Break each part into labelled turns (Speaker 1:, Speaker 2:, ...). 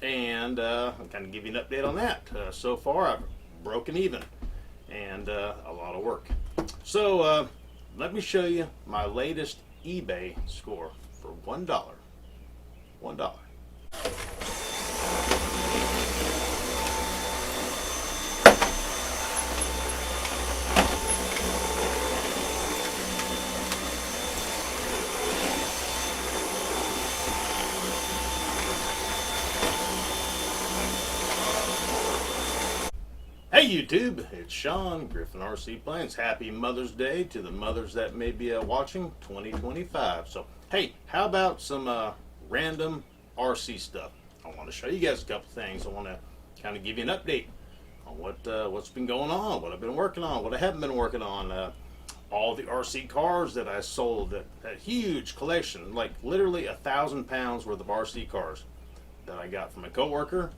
Speaker 1: and I'll kind of give you an update on that. So far, I've broken even, and a lot of work. So let me show you my latest eBay score for $1. $1. Hey YouTube, it's Sean, Griffin RC Planes. Happy Mother's Day to the mothers that may be watching 2025. So, hey, how about some random RC stuff? I want to show you guys a couple things. I want to kind of give you an update on what's been going on, what I've been working on, what I haven't been working on. All the RC cars that I sold, that huge collection, like literally 1,000 pounds worth of RC cars that I got from a coworker.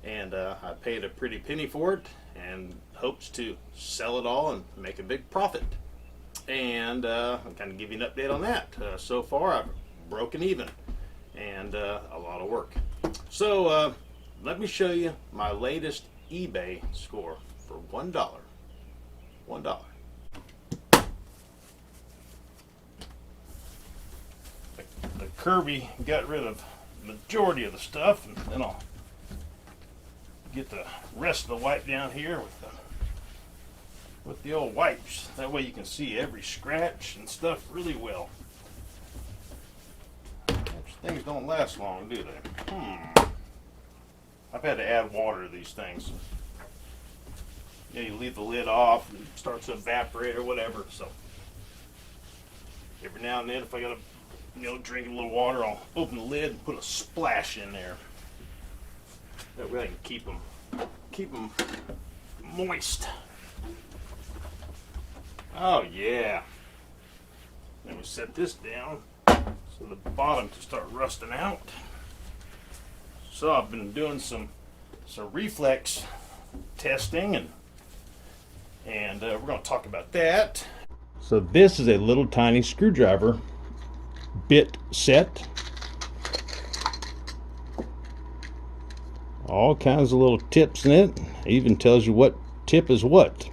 Speaker 1: And I paid a pretty penny for it and hopes to sell it all and make a big profit. And I'll kind of give you an update on that. So far, I've broken even, and a lot of work. So let me show you my latest eBay score for $1. $1. The Kirby got rid of the majority of the stuff, and then I'll get the rest of the wipe down here with the old wipes. That way you can see every scratch and stuff really well. Things don't last long, do they? I've had to add water to these things. You know, you leave the lid off and it starts to evaporate or whatever. So every now and then, if I gotta, drink a little water, I'll open the lid and put a splash in there. That way I can keep them moist. Oh yeah. Then we set this down so the bottom can start rusting out. So I've been doing some reflex testing, and we're going to talk about that. So this is a little tiny screwdriver bit set. All kinds of little tips in it. It even tells you what tip is what.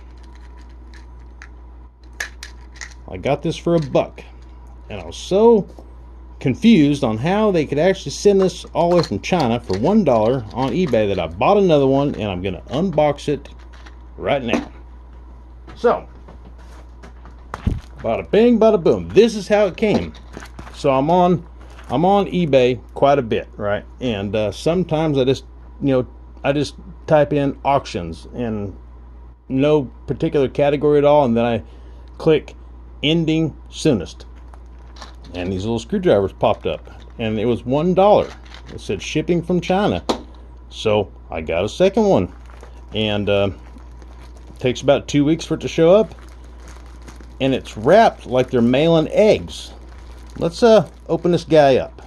Speaker 1: I got this for $1, and I was so confused on how they could actually send this all the way from China for $1 on eBay that I bought another one, and I'm going to unbox it right now. So, bada bing, bada boom. This is how it came. So I'm on eBay quite a bit, right? And sometimes I just type in auctions in no particular category at all, and then I click ending soonest, and these little screwdrivers popped up, and it was $1. It said shipping from China, so I got a second one, and it takes about 2 weeks for it to show up, and it's wrapped like they're mailing eggs. Let's open this guy up.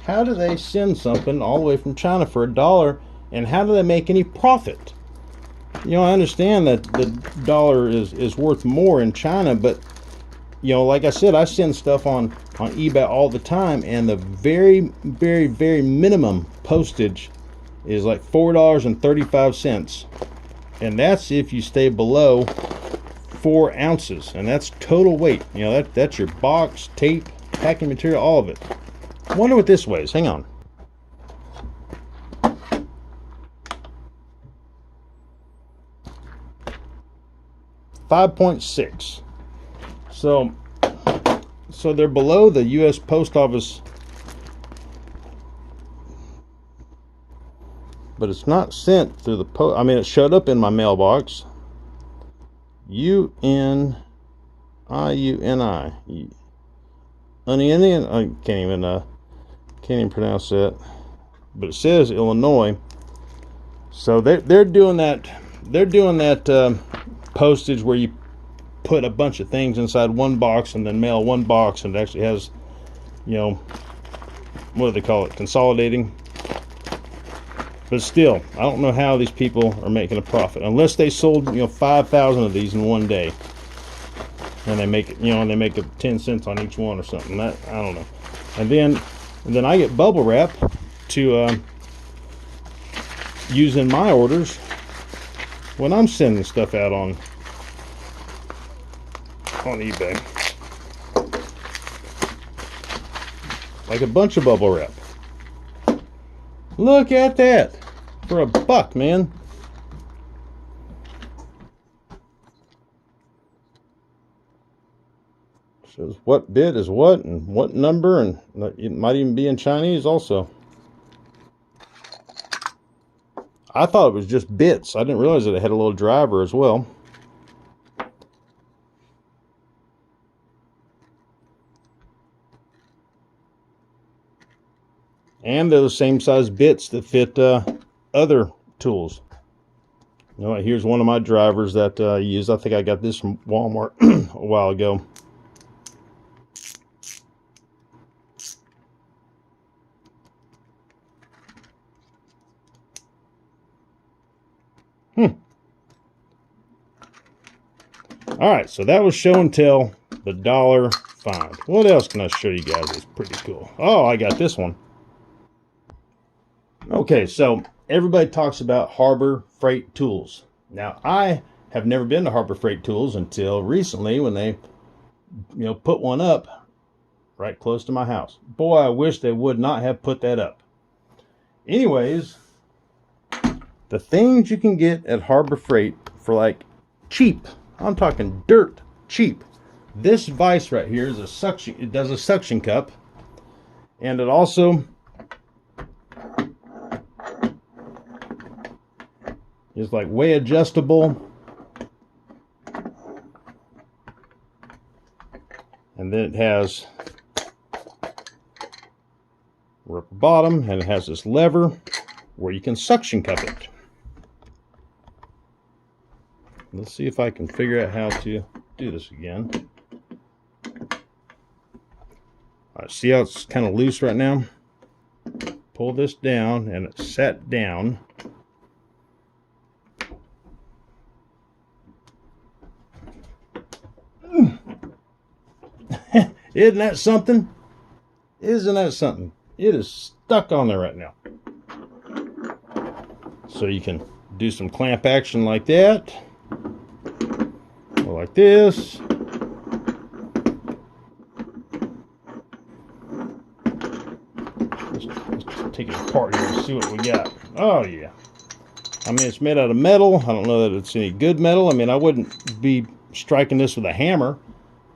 Speaker 1: How do they send something all the way from China for $1, and how do they make any profit? I understand that the dollar is worth more in China, but like I said, I send stuff on eBay all the time, and the very, very, very minimum postage is like $4.35, and that's if you stay below 4 ounces, and that's total weight. That's your box, tape, packing material, all of it. I wonder what this weighs. Hang on. $5.6. So they're below the U.S. Post Office, but it's not sent through the post. I mean, it showed up in my mailbox. UNIUNI. Onion. I can't even pronounce that. But it says Illinois. So they're doing that. They're doing that postage where you put a bunch of things inside one box and then mail one box, and it actually has, what do they call it? Consolidating. But still, I don't know how these people are making a profit unless they sold 5,000 of these in one day, and they make it, they make it 10 cents on each one or something. That, I don't know. And then And then I get bubble wrap to use in my orders when I'm sending stuff out on eBay. Like a bunch of bubble wrap. Look at that! For $1, man. Shows what bit is what and what number, and it might even be in Chinese also. I thought it was just bits. I didn't realize that it had a little driver as well. And they're the same size bits that fit other tools. You know, here's one of my drivers that I use. I think I got this from Walmart a while ago. Alright, so that was show and tell, the dollar find. What else can I show you guys that's pretty cool? Oh, I got this one. Okay, so everybody talks about Harbor Freight Tools. Now, I have never been to Harbor Freight Tools until recently when they, put one up right close to my house. Boy, I wish they would not have put that up. Anyways, the things you can get at Harbor Freight for like cheap. I'm talking dirt cheap. This vise right here is a suction. It does a suction cup, and it also is like way adjustable. And then it has rubber bottom, and it has this lever where you can suction cup it. Let's see if I can figure out how to do this again. All right, see how it's kind of loose right now? Pull this down, and it's set down. Isn't that something? Isn't that something? It is stuck on there right now. So you can do some clamp action like that. Or like this. Let's take it apart here and see what we got. Oh yeah. I mean, it's made out of metal. I don't know that it's any good metal. I mean, I wouldn't be striking this with a hammer.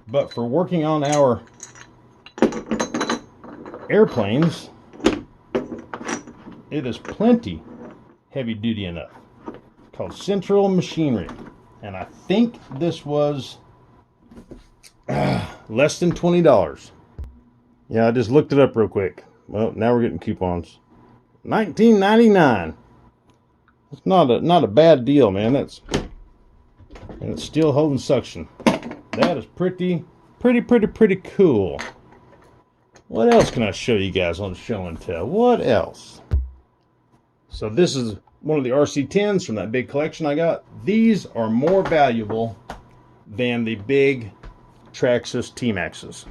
Speaker 1: But for working on our airplanes, it is plenty heavy duty enough. It's called Central Machinery. And I think this was less than $20. Yeah, I just looked it up real quick. Well, now we're getting coupons. $19.99. It's not a bad deal, man. And it's still holding suction. That is pretty cool. What else can I show you guys on show and tell? What else? So this is one of the RC10s from that big collection I got. These are more valuable than the big Traxxas T-Maxes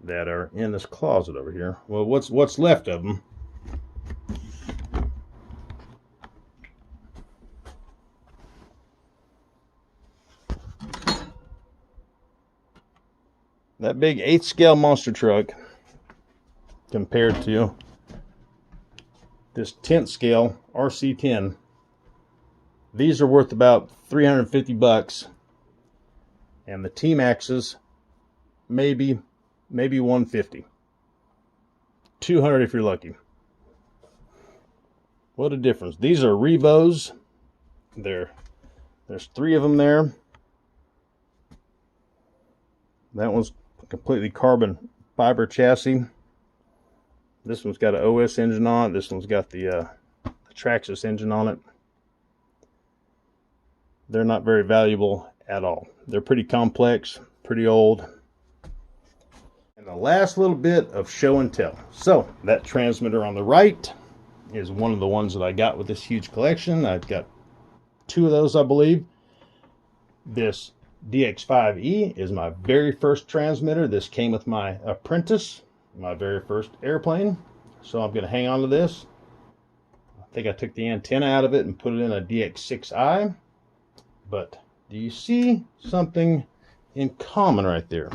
Speaker 1: that are in this closet over here. Well, what's left of them. That big 8th scale monster truck compared to this 10th scale RC10. These are worth about $350, and the T-Maxes maybe $150. $200 if you're lucky. What a difference. These are Revos. There's 3 of them there. That one's completely carbon fiber chassis. This one's got an OS engine on it. This one's got the Traxxas engine on it. They're not very valuable at all. They're pretty complex, pretty old. And the last little bit of show and tell. So that transmitter on the right is one of the ones that I got with this huge collection. I've got 2 of those, I believe. This DX5E is my very first transmitter. This came with my Apprentice, my very first airplane. So I'm going to hang on to this. I think I took the antenna out of it and put it in a DX6i. But do you see something in common right there?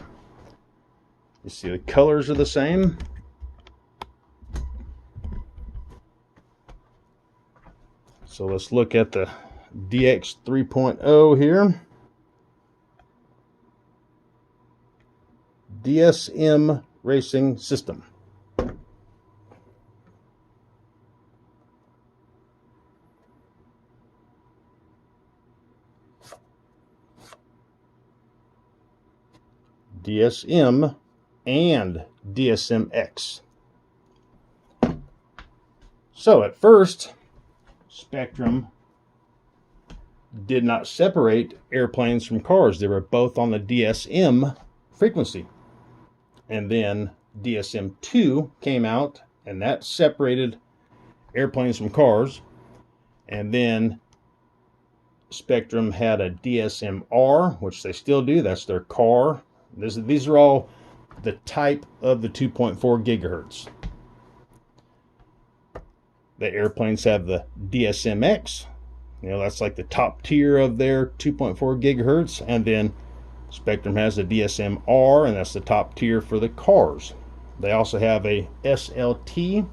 Speaker 1: You see the colors are the same. So let's look at the DX 3.0 here. DSM Racing System. DSM and DSMX. So at first, Spectrum did not separate airplanes from cars. They were both on the DSM frequency. And then DSM-2 came out, and that separated airplanes from cars. And then Spectrum had a DSM-R, which they still do. That's their car. These are all the type of the 2.4 gigahertz. The airplanes have the DSMX. That's like the top tier of their 2.4 gigahertz. And then Spectrum has the DSM-R, and that's the top tier for the cars. They also have a SLT,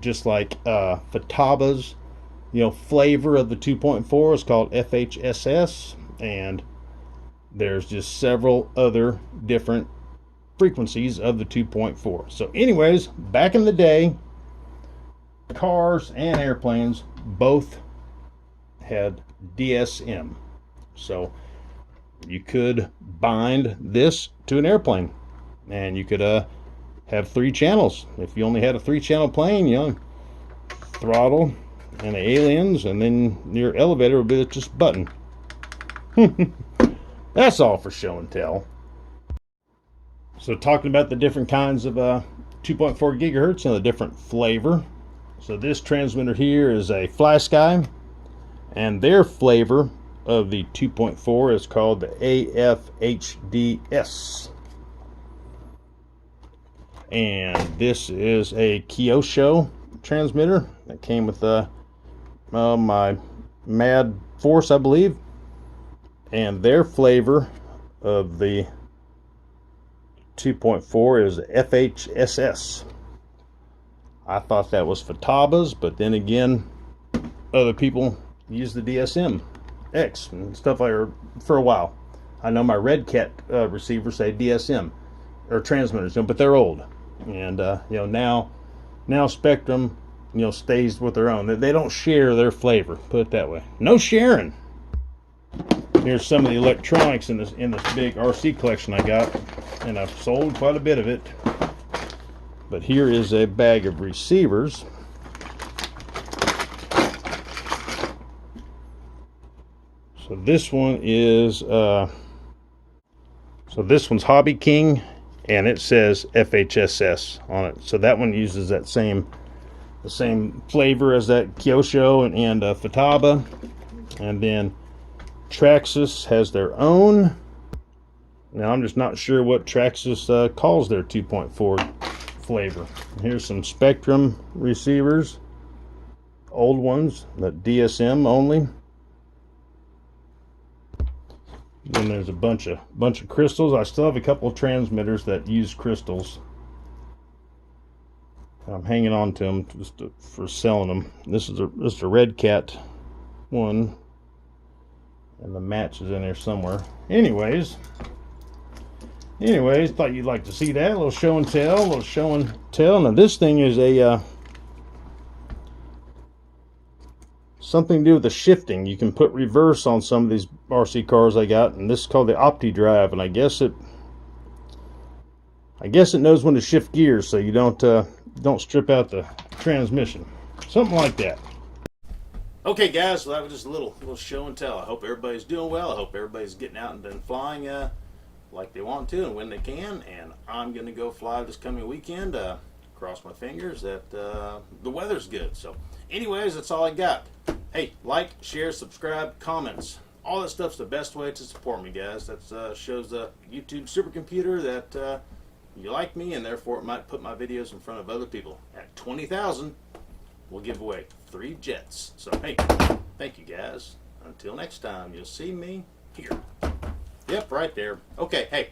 Speaker 1: just like Fataba's, flavor of the 2.4 is called FHSS, and there's just several other different frequencies of the 2.4. So anyways, back in the day, cars and airplanes both had DSM. So you could bind this to an airplane, and you could have 3 channels. If you only had a 3-channel plane, throttle and the aliens, and then your elevator would be just a button. That's all for show and tell. So talking about the different kinds of 2.4 gigahertz and the different flavor. So this transmitter here is a Fly Sky, and their flavor of the 2.4 is called the AFHDS. And this is a Kyosho transmitter that came with my Mad Force, I believe. And their flavor of the 2.4 is FHSS. I thought that was Fataba's, but then again, other people use the DSM-X and stuff like that for a while. I know my Red Cat receivers say DSM or transmitters, but they're old, and now Spectrum stays with their own. They don't share their flavor. Put it that way. No sharing. Here's some of the electronics in this big RC collection I got, and I've sold quite a bit of it. But here is a bag of receivers. So this one is this one's Hobby King, and it says FHSS on it. So that one uses the same flavor as that Kyosho and Fataba. And then Traxxas has their own. Now I'm just not sure what Traxxas calls their 2.4 flavor. Here's some Spectrum receivers, old ones, that DSM only. Then there's a bunch of crystals. I still have a couple of transmitters that use crystals. I'm hanging on to them for selling them. This is a Red Cat one, and the match is in there somewhere. Anyways, thought you'd like to see that. A little show and tell. Now this thing is a something to do with the shifting. You can put reverse on some of these RC cars I got, and this is called the Opti Drive, and I guess it knows when to shift gears, so you don't strip out the transmission. Something like that. Okay, guys, so that was just a little show and tell. I hope everybody's doing well. I hope everybody's getting out and been flying like they want to and when they can. And I'm going to go fly this coming weekend. Cross my fingers that the weather's good. So anyways, that's all I got. Hey, like, share, subscribe, comments. All that stuff's the best way to support me, guys. That shows the YouTube supercomputer that you like me, and therefore it might put my videos in front of other people. At 20,000, we'll give away 3 jets. So hey, thank you guys. Until next time, you'll see me here. Yep, right there. Okay, hey,